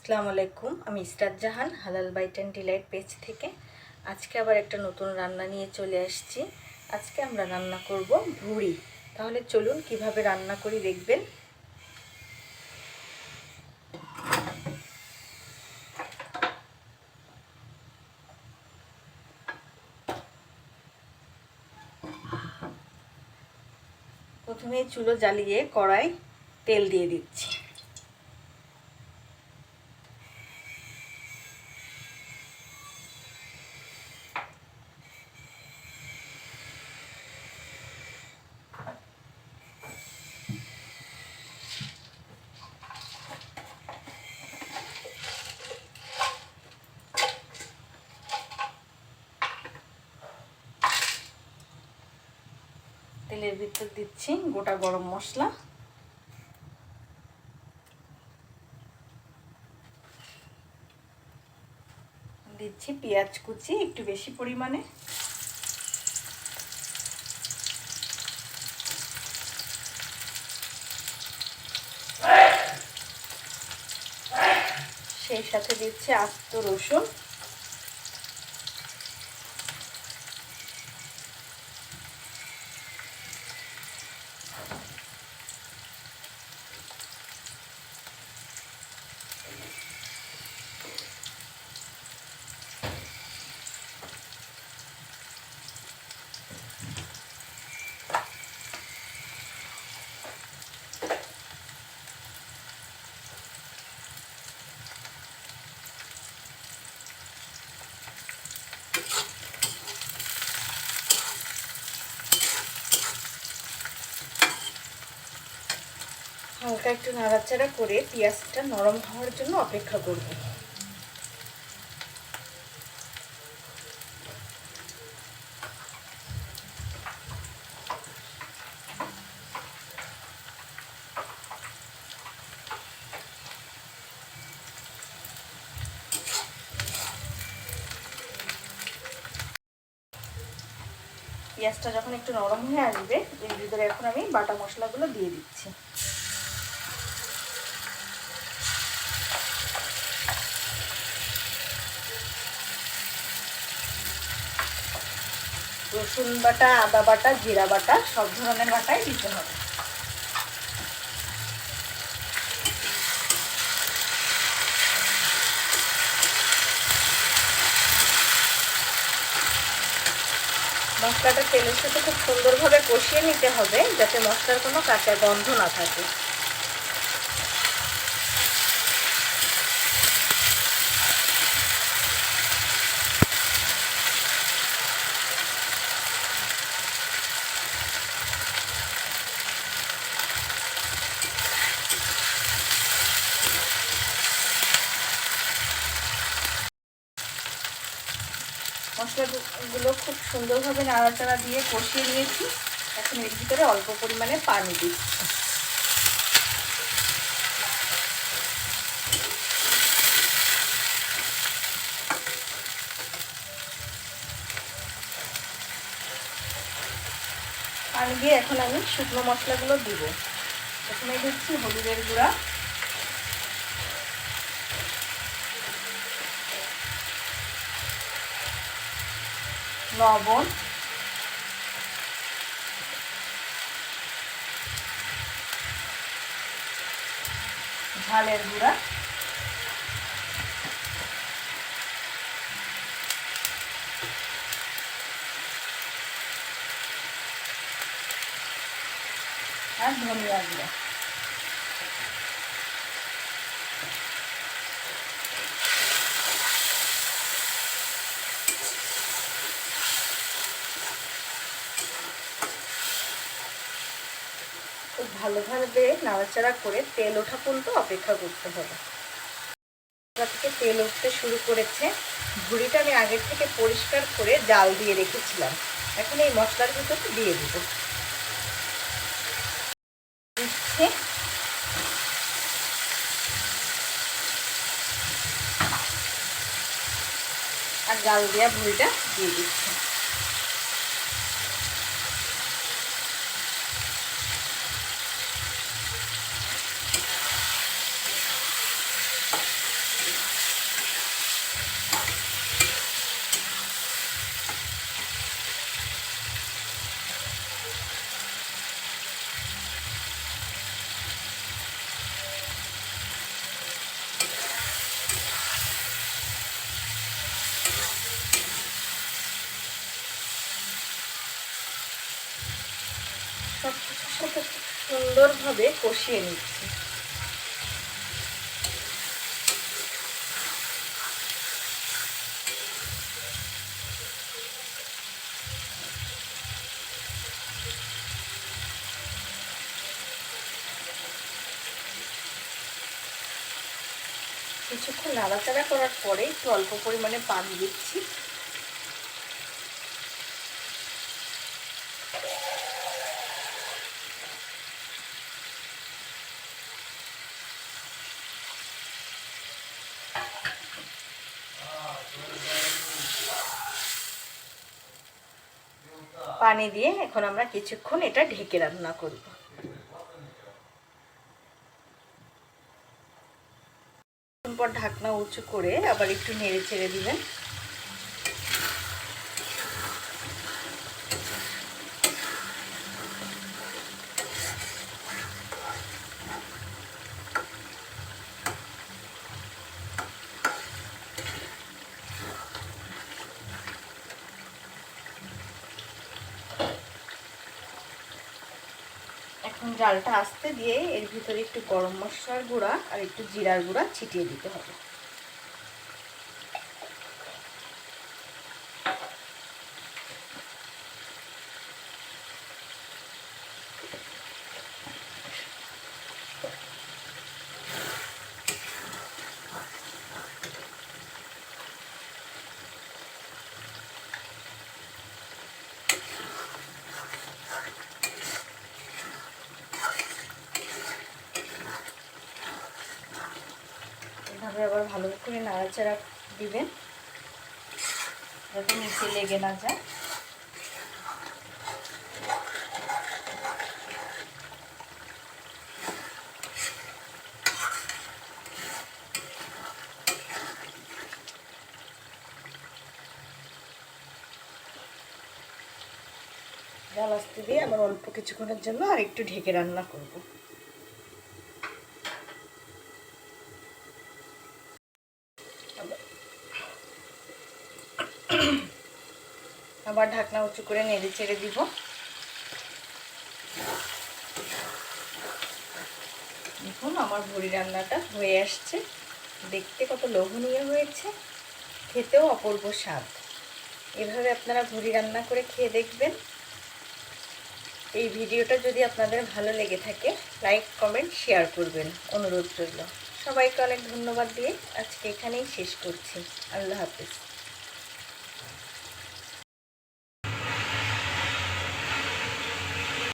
আসসালামু আলাইকুম। আমি ইসরাত জাহান, হালাল বাইট অ্যান্ড ডিলাইট পেজ থেকে আজকে আবার একটা নতুন রান্না নিয়ে চলে আসছি। আজকে আমরা রান্না করব ভুড়ি। তাহলে চলুন কিভাবে রান্না করি দেখবেন। প্রথমে চুলো জ্বালিয়ে কড়াই তেল দিয়ে দিচ্ছি। তেলের ভিতর দিচ্ছি গোটা গরম মশলা, দিচ্ছি পেঁয়াজ কুচি একটু বেশি পরিমাণে, সেই সাথে দিচ্ছি আস্ত রসুন, হালকা একটু নাড়াচাড়া করে পেঁয়াজটা নরম হওয়ার জন্য অপেক্ষা করব। পেঁয়াজটা যখন একটু নরম হয়ে আসবে এর ভিতরে এখন আমি বাটা মশলাগুলো দিয়ে দিচ্ছি। রসুন বাটা, আদা বাটা, জিরা বাটা সব ধরনের বাটাই দিতে হবে। মশলাটা তেলের সাথে খুব সুন্দরভাবে কষিয়ে নিতে হবে যাতে মশলার কোনো কাঁচা গন্ধ না থাকে। মশলাগুলো খুব সুন্দরভাবে নাড়াচাড়া দিয়ে কষিয়ে নিয়েছি। এখন এর ভিতরে অল্প পরিমাণে পানি দিচ্ছি। পানি দিয়ে এখন আমি শুকনো মশলাগুলো দিব। প্রথমে দিচ্ছি হলুদের গুঁড়া, লবণ, ঝালের গুঁড়া, আর ধনিয়া গুঁড়া। খুব ভালোভাবে নাড়াচাড়া করে তেল ওঠা পর্যন্ত অপেক্ষা করতে হবে। থেকে তেল উঠতে শুরু করেছে। ভুড়িটা আমি আগের থেকে পরিষ্কার করে জাল দিয়ে রেখেছিলাম। এখন এই মশলার ভিতরে দিয়ে দেব। দিচ্ছি আর জাল দেওয়া ভুড়িটা দিয়ে দিচ্ছি। সুন্দরভাবে কষিয়ে নিচ্ছি। কিছুক্ষণ নাড়াচাড়া করার পরে একটু অল্প পরিমাণে পানি দিচ্ছি। পানি দিয়ে এখন আমরা কিছুক্ষণ এটা ঢেকে রান্না করব। পর ঢাকনা উঁচু করে আবার একটু নেড়ে চেড়ে দিবেন। এখন জালটা আস্তে দিয়ে এর ভিতরে একটু গরম মশলার গুঁড়া আর একটু জিরার গুঁড়া ছিটিয়ে দিতে হবে। এভাবে আবার ভালো করে নাড়াচাড়া দিবেন যাতে নিচে লেগে না যায়। জাল আস্তে দিয়ে আবার অল্প কিছুক্ষণের জন্য আর একটু ঢেকে রান্না করব। আবার ঢাকনা উঁচু করে নেড়ে চেড়ে দিব। দেখুন আমার ভুড়ি রান্নাটা হয়ে আসছে। দেখতে কত লোভনীয় হয়েছে, খেতেও অপূর্ব স্বাদ। এভাবে আপনারা ভুড়ি রান্না করে খেয়ে দেখবেন। এই ভিডিওটা যদি আপনাদের ভালো লেগে থাকে লাইক কমেন্ট শেয়ার করবেন অনুরোধ রইল। সবাইকে অনেক ধন্যবাদ দিয়ে আজকে এখানেই শেষ করছি। আল্লাহ হাফেজ।